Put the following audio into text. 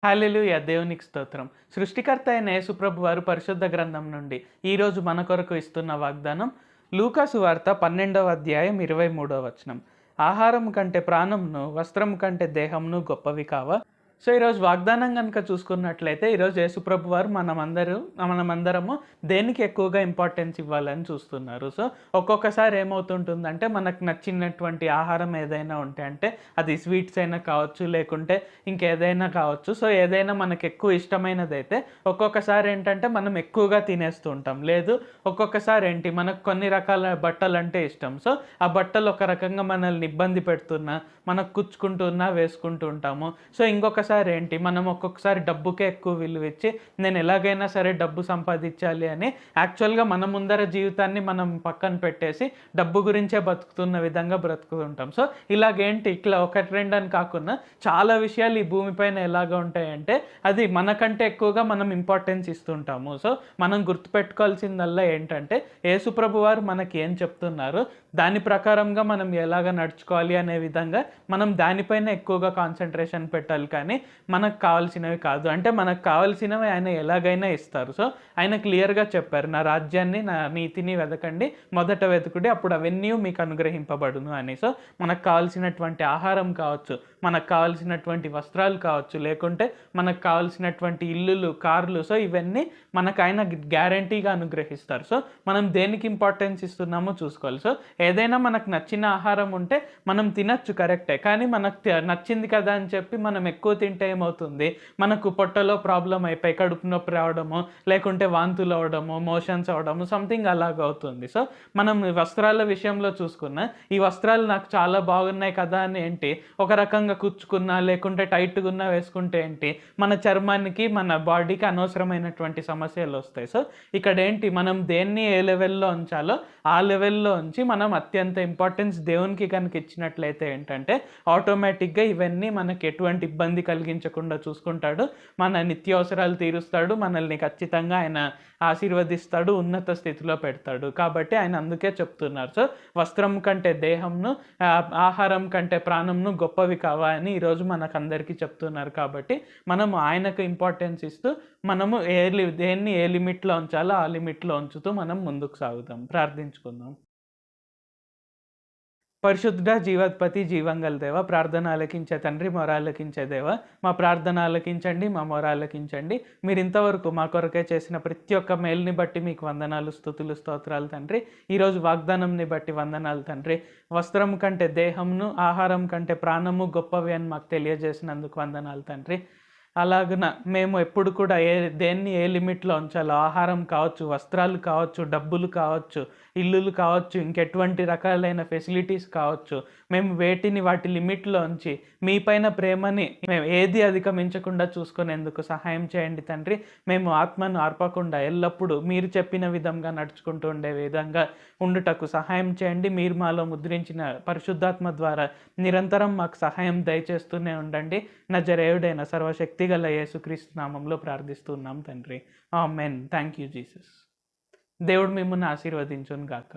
హల్లెలూయా! దేవునికి స్తోత్రం. సృష్టికర్త అయిన యేసుప్రభు వారు పరిశుద్ధ గ్రంథం నుండి ఈరోజు మన కొరకు ఇస్తున్న వాగ్దానం లూకా సువార్త 12వ అధ్యాయం 23వ వచనం. ఆహారం కంటే ప్రాణంను, వస్త్రం కంటే దేహంను గొప్పవి కావా? సో, ఈరోజు వాగ్దానం గనుక చూసుకున్నట్లయితే ఈరోజు యేసుప్రభు వారు మనమందరము దేనికి ఎక్కువగా ఇంపార్టెన్స్ ఇవ్వాలని చూస్తున్నారు. సో, ఒక్కొక్కసారి ఏమవుతుంటుందంటే మనకు నచ్చినటువంటి ఆహారం ఏదైనా ఉంటే అంటే అది స్వీట్స్ అయినా కావచ్చు, లేకుంటే ఇంకేదైనా కావచ్చు. సో, ఏదైనా మనకు ఎక్కువ ఇష్టమైనదైతే ఒక్కొక్కసారి ఏంటంటే మనం ఎక్కువగా తినేస్తూ ఉంటాం. లేదు ఒక్కొక్కసారి ఏంటి మనకు కొన్ని రకాల బట్టలంటే ఇష్టం. సో, ఆ బట్టలు ఒక రకంగా మనల్ని ఇబ్బంది పెడుతున్నా, మనకు కుచ్చుకుంటున్నా వేసుకుంటూ ఉంటాము. సో, ఇంకొకసారి ఏంటి మనం ఒక్కొక్కసారి డబ్బుకే ఎక్కువ విలువిచ్చి నేను ఎలాగైనా సరే డబ్బు సంపాదించాలి అని యాక్చువల్‌గా మన ముందర జీవితాన్ని మనం పక్కన పెట్టేసి డబ్బు గురించే బతుకుతున్న విధంగా బ్రతుకుతుంటాం. సో, ఇలాగేంటి ఇట్లా ఒకటి రెండని కాకుండా చాలా విషయాలు ఈ భూమిపైన ఎలాగ ఉంటాయంటే అది మనకంటే ఎక్కువగా మనం ఇంపార్టెన్స్ ఇస్తుంటాము. సో, మనం గుర్తుపెట్టుకోవాల్సిందల్లా ఏంటంటే యేసుప్రభు వారు మనకి ఏం చెప్తున్నారు, దాని ప్రకారంగా మనం ఎలాగ నడుచుకోవాలి అనే విధంగా మనం దానిపైన ఎక్కువగా కాన్సంట్రేషన్ పెట్టాలి కానీ మనకు కావాల్సినవి కాదు. అంటే మనకు కావాల్సినవి ఆయన ఎలాగైనా ఇస్తారు. సో, ఆయన క్లియర్‌గా చెప్పారు. నా రాజ్యాన్ని, నా నీతిని వెతకండి, మొదట వెతుకుడి అప్పుడు అవన్నీ మీకు అనుగ్రహింపబడును అని. సో, మనకు కావాల్సినటువంటి ఆహారం కావచ్చు, మనకు కావాల్సినటువంటి వస్త్రాలు కావచ్చు, లేకుంటే మనకు కావాల్సినటువంటి ఇల్లులు, కార్లు. సో, ఇవన్నీ మనకు ఆయన గ్యారంటీగా అనుగ్రహిస్తారు. సో, మనం దేనికి ఇంపార్టెన్స్ ఇస్తున్నామో చూసుకోవాలి. సో, ఏదైనా మనకు నచ్చిన ఆహారం ఉంటే మనం తినొచ్చు కరెక్టే. కానీ మనకు నచ్చింది కదా అని చెప్పి మనం ఎక్కువ తింటే ఏమవుతుంది, మనకు పొట్టలో ప్రాబ్లమ్ అయిపోయి కడుపు నొప్పి రావడము, లేకుంటే వాంతులు అవ్వడము, మోషన్స్ అవ్వడము సంథింగ్ అలాగ అవుతుంది. సో, మనం వస్త్రాల విషయంలో చూసుకున్నా, ఈ వస్త్రాలు నాకు చాలా బాగున్నాయి కదా అని ఏంటి ఒక రకంగా కుచ్చుకున్నా, లేకుంటే టైట్‌గున్నా వేసుకుంటే ఏంటి మన చర్మానికి, మన బాడీకి అనవసరమైనటువంటి సమస్యలొస్తాయి. సో, ఇక్కడేంటి మనం దేన్ని ఏ లెవెల్‌లో ఉంచాలో ఆ లెవెల్‌లో ఉంచి మనం అత్యంత ఇంపార్టెన్స్ దేవునికి కనుక ఇచ్చినట్లయితే ఏంటంటే ఆటోమేటిక్‌గా ఇవన్నీ మనకి ఎటువంటి ఇబ్బంది కలిగించకుండా చూసుకుంటాడు. మన నిత్యావసరాలు తీరుస్తాడు. మనల్ని ఖచ్చితంగా ఆయన ఆశీర్వదిస్తాడు. ఉన్నత స్థితిలో పెడతాడు. కాబట్టి ఆయన అందుకే చెప్తున్నారు. సో, వస్త్రం కంటే దేహంను, ఆహారం కంటే ప్రాణంను గొప్పవి కావా అని ఈరోజు మనకందరికీ చెప్తున్నారు. కాబట్టి మనము ఆయనకు ఇంపార్టెన్స్ ఇస్తూ మనము దేన్ని ఏ లిమిట్‌లో ఉంచాలో ఆ లిమిట్‌లో ఉంచుతూ మనం ముందుకు సాగుదాం. ప్రార్థించుకుందాం. పరిశుద్ధ జీవాధిపతి జీవంగల దేవ, ప్రార్థన ఆలకించే తండ్రి, మొర ఆలకించే దేవ, మా ప్రార్థన ఆలకించండి, మా మొర ఆలకించండి. మీరు ఇంతవరకు మా కొరకే చేసిన ప్రతి ఒక్క మేలుని బట్టి మీకు వందనాలు, స్తుతులు, స్తోత్రాలు తండ్రి. ఈరోజు వాగ్దానంని బట్టి వందనాలు తండ్రి. వస్త్రం కంటే దేహంను, ఆహారం కంటే ప్రాణము గొప్పవి అని మాకు తెలియజేసినందుకు వందనాలు తండ్రి. అలాగున మేము ఎప్పుడు కూడా దేన్ని ఏ లిమిట్‌లో ఉంచాలో, ఆహారం కావచ్చు, వస్త్రాలు కావచ్చు, డబ్బులు కావచ్చు, ఇల్లులు కావచ్చు, ఇంకెటువంటి రకాలైన ఫెసిలిటీస్ కావచ్చు, మేము వేటిని వాటి లిమిట్‌లో ఉంచి మీ పైన ప్రేమని మేము ఏది అధిగమించకుండా చూసుకునేందుకు సహాయం చేయండి తండ్రి. మేము ఆత్మను ఆర్పకుండా ఎల్లప్పుడూ మీరు చెప్పిన విధంగా నడుచుకుంటూ ఉండే విధంగా ఉండుటకు సహాయం చేయండి. మీరు మాలో ముద్రించిన పరిశుద్ధాత్మ ద్వారా నిరంతరం మాకు సహాయం దయచేస్తూనే ఉండండి. నజరేయుడైన సర్వశక్తిగల యేసుక్రీస్తు నామంలో ప్రార్థిస్తున్నాం తండ్రి. ఆమేన్. Thank you Jesus. దేవుడు మిమ్మును ఆశీర్వదించును గాక.